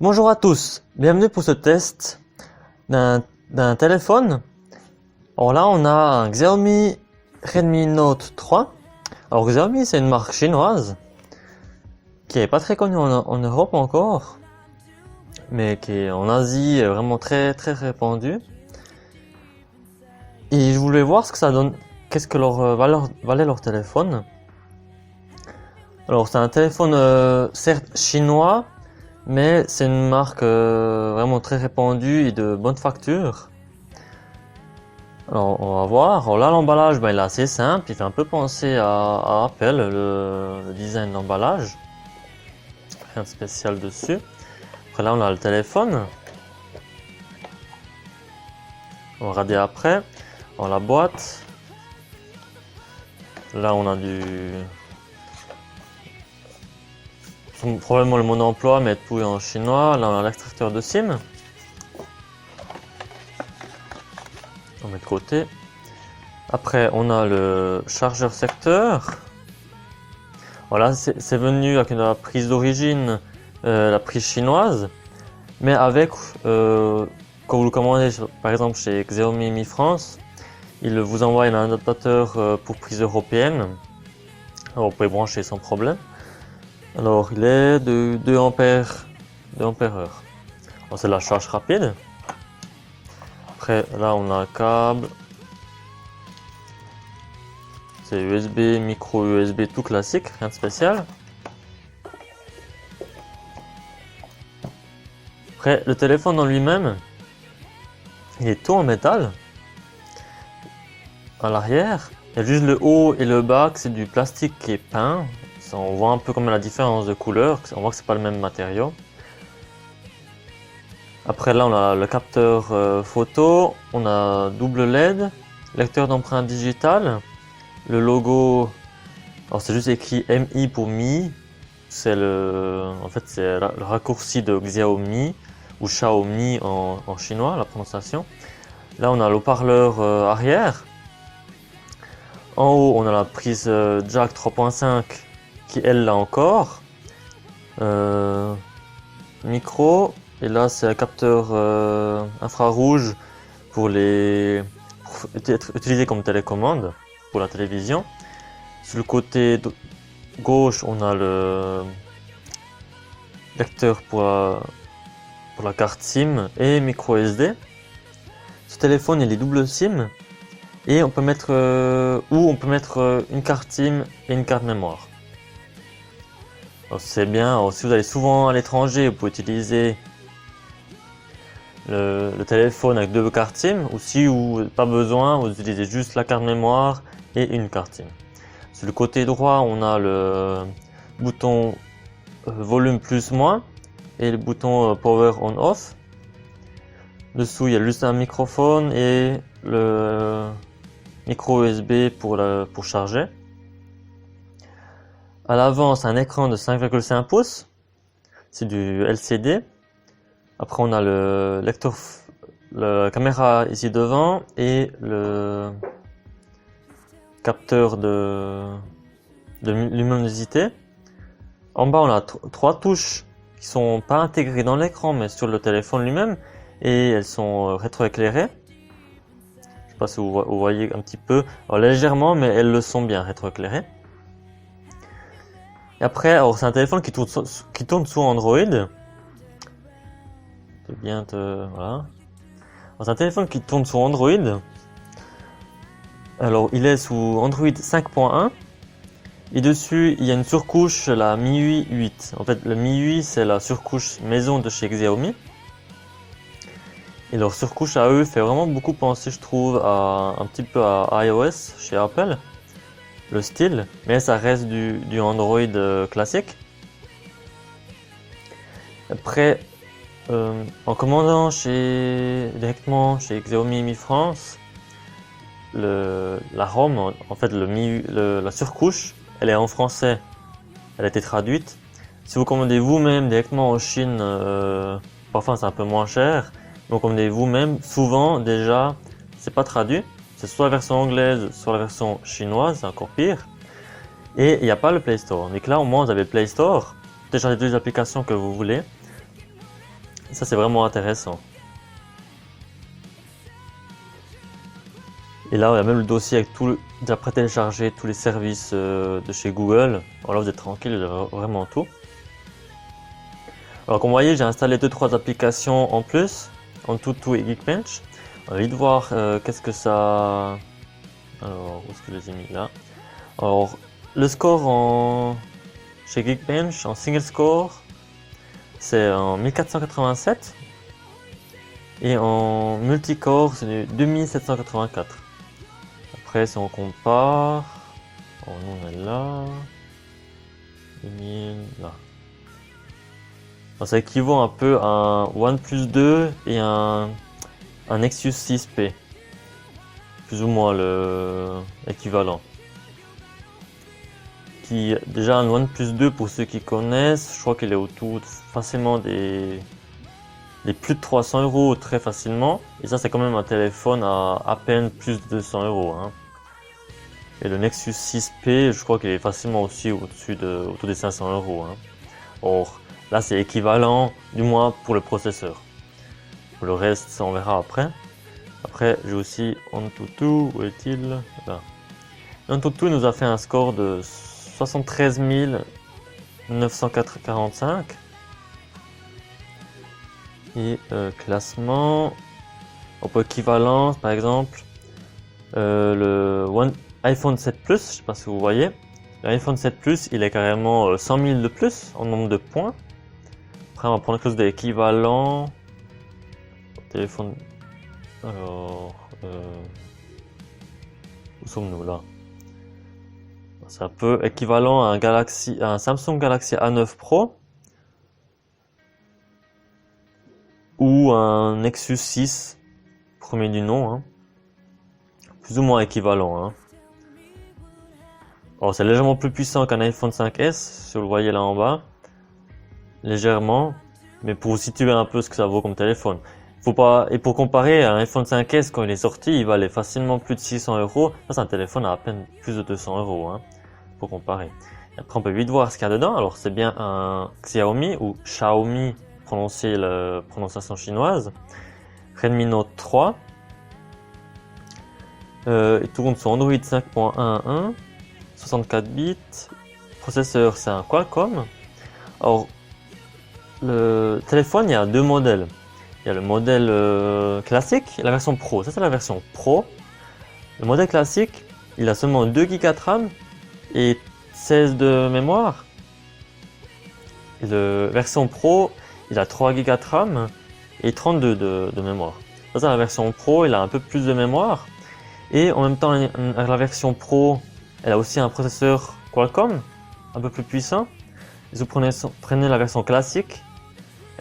Bonjour à tous, bienvenue pour ce test d'un téléphone. Alors là, on a un Xiaomi Redmi Note 3. Alors Xiaomi, c'est une marque chinoise qui est pas très connue en Europe encore, mais qui est en Asie est vraiment très répandue. Et je voulais voir ce que ça donne, qu'est-ce que valait leur téléphone. Alors c'est un téléphone certes chinois, mais c'est une marque vraiment très répandue et de bonne facture. Alors on va voir. Alors là l'emballage il est assez simple, il fait un peu penser à Apple, le design d'emballage. Rien de spécial dessus. Après là on a le téléphone. On va regarder après. Dans la boîte. Là on a probablement le mot d'emploi, mais tout est en chinois. Là on a l'extracteur de SIM. On met de côté. Après on a le chargeur secteur. Voilà, c'est venu avec la prise d'origine, la prise chinoise, mais avec, quand vous le commandez par exemple chez Xiaomi Mi France, il vous envoie un adaptateur pour prise européenne. Alors vous pouvez brancher sans problème. Alors il est de 2 ampères, 2 ampères heure. C'est de la charge rapide. Après là on a un câble. C'est USB, micro USB tout classique, rien de spécial. Après le téléphone en lui-même, il est tout en métal. À l'arrière, il y a juste le haut et le bas, c'est du plastique qui est peint. Ça, on voit un peu comme la différence de couleur, on voit que c'est pas le même matériau. Après là on a le capteur photo, on a double LED, lecteur d'empreintes digitales, le logo, alors c'est juste écrit MI pour Mi, c'est en fait c'est le raccourci de Xiaomi ou Xiaomi en chinois, la prononciation. Là on a le haut-parleur arrière. En haut, on a la prise jack 3.5 qui, elle, là encore. Micro. Et là, c'est un capteur infrarouge pour être utilisé comme télécommande pour la télévision. Sur le côté gauche, on a le lecteur pour la carte SIM et micro SD. Ce téléphone, il est double SIM. Et on peut mettre une carte SIM et une carte mémoire. C'est bien, alors, si vous allez souvent à l'étranger, vous pouvez utiliser le téléphone avec 2 cartes SIM, ou si vous n'avez pas besoin, vous utilisez juste la carte mémoire et une carte SIM. Sur le côté droit, on a le bouton volume plus moins et le bouton power on off. Dessous, il y a juste un microphone et le micro USB pour charger. À l'avant, c'est un écran de 5,5 pouces. C'est du LCD. Après, on a le lecteur, la caméra ici devant et le capteur de luminosité. En bas, on a 3 touches qui sont pas intégrées dans l'écran, mais sur le téléphone lui-même. Et elles sont rétroéclairées. Je sais pas si vous voyez un petit peu, alors, légèrement, mais elles le sont bien rétroéclairées. Et après, alors c'est un téléphone qui tourne sous Android. Voilà. C'est un téléphone qui tourne sous Android. Alors il est sous Android 5.1. Et dessus, il y a une surcouche, la MIUI 8. En fait, le MIUI, c'est la surcouche maison de chez Xiaomi. Et leur surcouche à eux fait vraiment beaucoup penser, je trouve, un petit peu à iOS chez Apple, le style, mais ça reste du Android classique. Après, en commandant directement chez Xiaomi Mi France, la ROM, en fait la surcouche, elle est en français, elle a été traduite. Si vous commandez vous-même directement en Chine, parfois c'est un peu moins cher. Donc commandez vous-même, souvent déjà c'est pas traduit, c'est soit la version anglaise, soit la version chinoise, c'est encore pire. Et il n'y a pas le Play Store. Donc là au moins vous avez le Play Store, téléchargez toutes les applications que vous voulez. Ça c'est vraiment intéressant. Et là, il y a même le dossier avec tout déjà pré-téléchargé, tous les services de chez Google. Alors là, vous êtes tranquille, il y a vraiment tout. Alors comme vous voyez, j'ai installé 2-3 applications en plus, AnTuTu et Geekbench. On va vite voir qu'est-ce que ça... Alors, où est-ce que je les ai mis là? Alors, le score chez Geekbench, en single score, c'est en 1487. Et en multicore, c'est du 2784. Après, si on compare, oh, nous on est là, 2000, là. Alors, ça équivaut un peu à un OnePlus 2 et un Nexus 6P. Plus ou moins l'équivalent. Déjà un OnePlus 2, pour ceux qui connaissent, je crois qu'il est autour facilement des plus de 300 € très facilement. Et ça, c'est quand même un téléphone à peine plus de 200 €. Hein. Et le Nexus 6P, je crois qu'il est facilement aussi autour des 500 €. Hein. Or, là, c'est équivalent, du moins pour le processeur. Pour le reste, ça on verra après. Après, j'ai aussi AnTuTu, où est-il? Là. AnTuTu nous a fait un score de 73 945. Et classement, pour équivalence, par exemple, le iPhone 7 Plus, je ne sais pas si vous voyez, l'iPhone 7 Plus, il est carrément 100 000 de plus en nombre de points. Après, on va prendre quelque chose d'équivalent. Téléphone. Alors, où sommes-nous là? C'est un peu équivalent à un Samsung Galaxy A9 Pro ou un Nexus 6, premier du nom, hein. Plus ou moins équivalent. Hein. Alors, c'est légèrement plus puissant qu'un iPhone 5S, si vous le voyez là en bas, légèrement, mais pour vous situer un peu ce que ça vaut comme téléphone. Et pour comparer, un iPhone 5S quand il est sorti, il valait facilement plus de 600 €. Ça, c'est un téléphone à peine plus de 200 €. Hein. Pour comparer. Et après, on peut vite voir ce qu'il y a dedans. Alors, c'est bien un Xiaomi ou Xiaomi, prononcé la prononciation chinoise. Redmi Note 3. Il tourne sur Android 5.11, 64 bits. Processeur, c'est un Qualcomm. Alors, le téléphone, il y a deux modèles. Il y a le modèle classique et la version Pro. Ça, c'est la version Pro. Le modèle classique, il a seulement 2 Go de RAM et 16 de mémoire. Et la version Pro, il a 3 Go de RAM et 32 de mémoire. Ça, c'est la version Pro, il a un peu plus de mémoire. Et en même temps, la version Pro, elle a aussi un processeur Qualcomm, un peu plus puissant. Si vous prenez la version classique,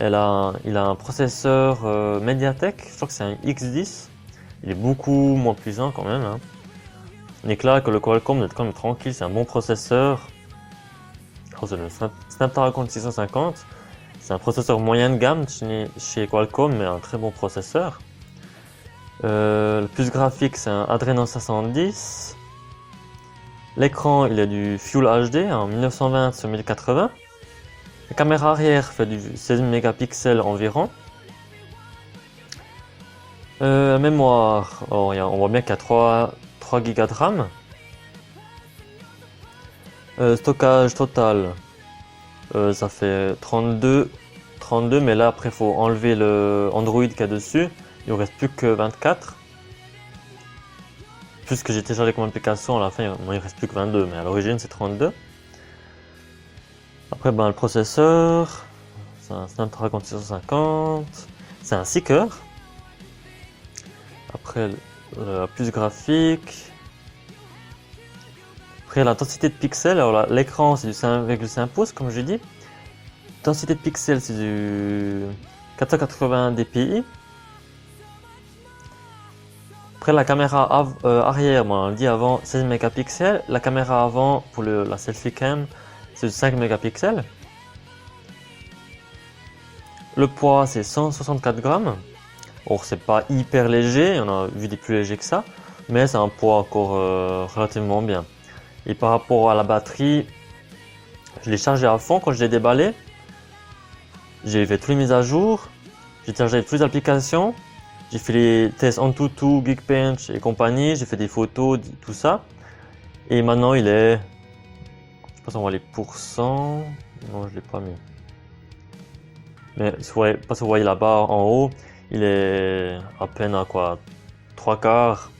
il a un processeur Mediatek, je crois que c'est un X10. Il est beaucoup moins puissant quand même. Hein. Mais là que le Qualcomm, vous êtes quand même tranquille, c'est un bon processeur. Oh, c'est le Snapdragon 650. C'est un processeur moyen de gamme chez Qualcomm, mais un très bon processeur. Le plus graphique, c'est un Adreno 510. L'écran, il est du Full HD en 1920 sur 1080. La caméra arrière fait du 16 mégapixels environ. La mémoire, on voit bien qu'il y a 3 Go de RAM. Stockage total, ça fait 32, mais là après il faut enlever le Android qu'il y a dessus. Il ne reste plus que 24. Plus que j'ai téléchargé comme application, à la fin il ne reste plus que 22, mais à l'origine c'est 32. Après le processeur, c'est un Snapdragon 650, c'est un Seeker. Après la puce graphique. Après la densité de pixels, alors l'écran c'est du 5,5 pouces comme je dis. Densité de pixels c'est du 480 dpi. Après la caméra arrière, on dit avant 16 mégapixels. La caméra avant pour la selfie cam c'est du 5 mégapixels. Le poids c'est 164 grammes. Or c'est pas hyper léger, on a vu des plus légers que ça, mais c'est un poids encore relativement bien. Et par rapport à la batterie, je l'ai chargé à fond quand je l'ai déballé. J'ai fait toutes les mises à jour J'ai téléchargé toutes les applications. J'ai fait les tests Antutu, Geekbench et compagnie. J'ai fait des photos, tout ça. Et maintenant il est... Je sais pas si on voit les pourcents. Non, je l'ai pas mis. Mais si vous voyez la barre en haut, il est à peine à quoi 3/4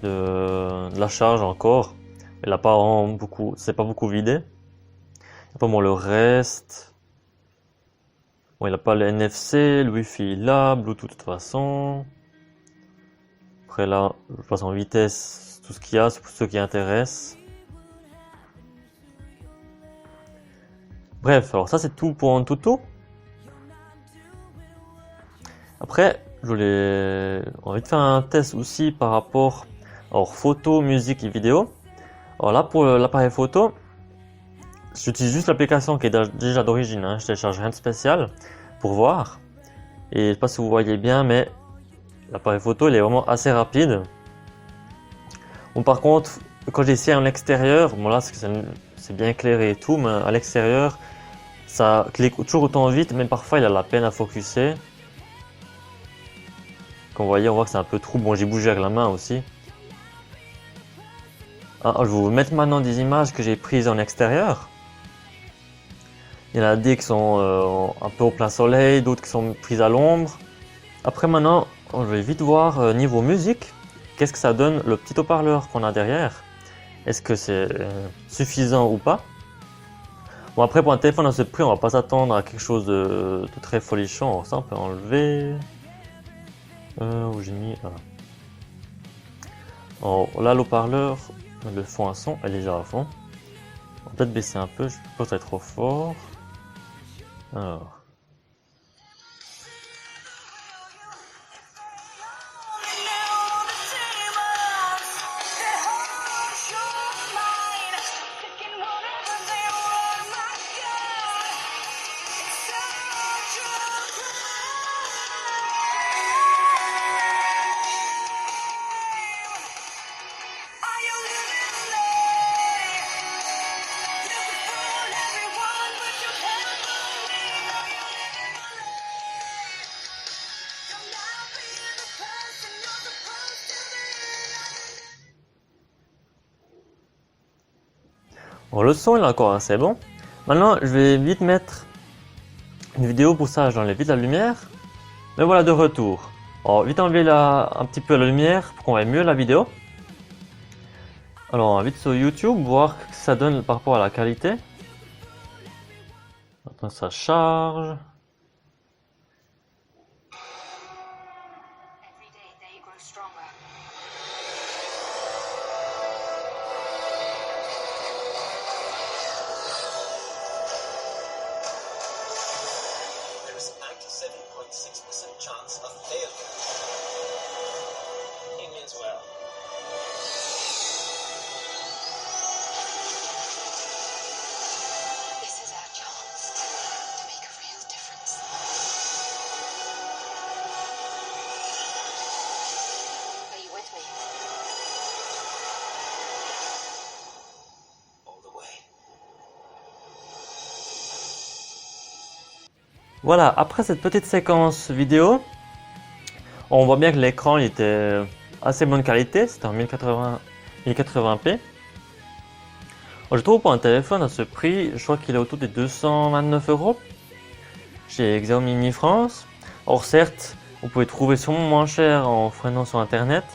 de la charge encore. Il n'a pas vraiment beaucoup, c'est pas beaucoup vidé. Pas bon, le reste. Bon, il n'a pas le NFC, le Wi-Fi là, Bluetooth de toute façon. Après là, je passe en vitesse, tout ce qu'il y a, c'est pour ceux qui intéressent. Bref, alors ça c'est tout pour Antutu. Après, j'ai envie de faire un test aussi par rapport alors photo, musique et vidéo. Alors là pour l'appareil photo, j'utilise juste l'application qui est déjà d'origine, hein. Je télécharge rien de spécial pour voir. Et je sais pas si vous voyez bien, mais l'appareil photo il est vraiment assez rapide. Bon, par contre, quand j'essaie en extérieur, bon là c'est bien éclairé et tout, mais à l'extérieur ça clique toujours autant vite, mais parfois il a la peine à focuser. Comme vous voyez, on voit que c'est un peu trou. Bon, j'ai bougé avec la main aussi. Ah, je vais vous mettre maintenant des images que j'ai prises en extérieur. Il y en a des qui sont un peu au plein soleil, d'autres qui sont prises à l'ombre. Après maintenant, je vais vite voir niveau musique, qu'est-ce que ça donne le petit haut-parleur qu'on a derrière. Est-ce que c'est suffisant ou pas? Bon, après pour un téléphone à ce prix, on va pas s'attendre à quelque chose de très folichon. Alors ça, on peut enlever. Où j'ai mis... Voilà. Alors là, l'haut-parleur, le fond à son est déjà à fond. On va peut-être baisser un peu, je pense que ça va être trop fort. Alors. Bon, le son il est encore assez bon. Maintenant, je vais vite mettre une vidéo pour ça, j'enlève vite la lumière. Mais voilà, de retour. Alors, vite enlever un petit peu la lumière pour qu'on voit mieux la vidéo. Alors, on va vite sur YouTube, voir ce que ça donne par rapport à la qualité. Maintenant, ça charge. Chance of failure. He means well. This is our chance to make a real difference. Are you with me? All the way. Voilà, après cette petite séquence vidéo, on voit bien que l'écran était assez bonne qualité, c'était en 1080p. Je trouve pour un téléphone à ce prix, je crois qu'il est autour des 229 € chez Xiaomi Mi France. Or certes, vous pouvez trouver sûrement moins cher en freinant sur internet.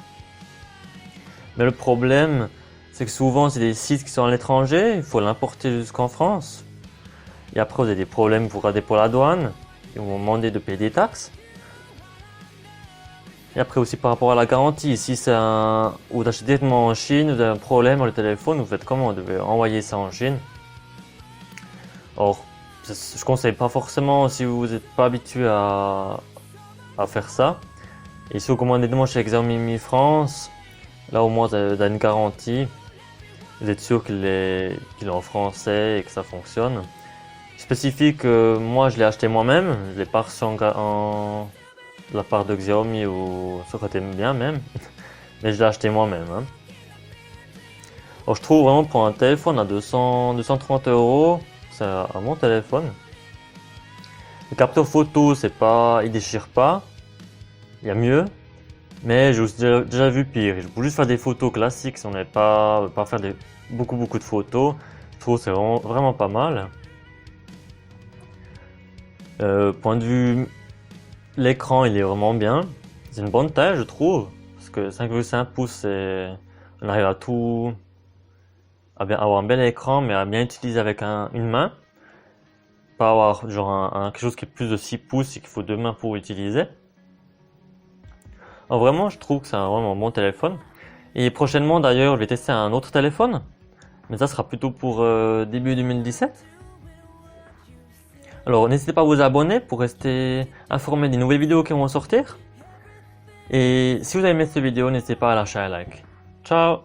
Mais le problème, c'est que souvent c'est des sites qui sont à l'étranger, il faut l'importer jusqu'en France. Et après vous avez des problèmes pour regarder pour la douane, ils vont vous demander de payer des taxes. Et après aussi par rapport à la garantie, si c'est ou d'achetez directement en Chine, vous avez un problème avec le téléphone, vous faites comment? Vous devez envoyer ça en Chine. Or, je conseille pas forcément si vous n'êtes pas habitué à faire ça. Et si vous commandez de moi chez Xiaomi Mi France, là au moins vous avez une garantie. Vous êtes sûr qu'il est en français et que ça fonctionne. Spécifique, moi je l'ai acheté moi-même, je l'ai pas reçu de la part de Xiaomi ou ça aurait été bien même, mais je l'ai acheté moi-même. Hein. Alors je trouve vraiment pour un téléphone à 230 €, c'est un bon téléphone. Le capteur photo, c'est pas, il déchire pas. Il y a mieux. Mais j'ai aussi déjà vu pire. Je voulais juste faire des photos classiques si on n'avait pas faire beaucoup de photos. Je trouve que c'est vraiment pas mal. Point de vue, l'écran il est vraiment bien. C'est une bonne taille je trouve. Parce que 5,5 pouces, on arrive à tout, à bien avoir un bel écran, mais à bien utiliser avec une main. Pas avoir genre quelque chose qui est plus de 6 pouces et qu'il faut 2 mains pour utiliser. Alors vraiment, je trouve que c'est un vraiment bon téléphone. Et prochainement d'ailleurs, je vais tester un autre téléphone. Mais ça sera plutôt pour début 2017. Alors n'hésitez pas à vous abonner pour rester informé des nouvelles vidéos qui vont sortir. Et si vous avez aimé cette vidéo, n'hésitez pas à lâcher un like. Ciao!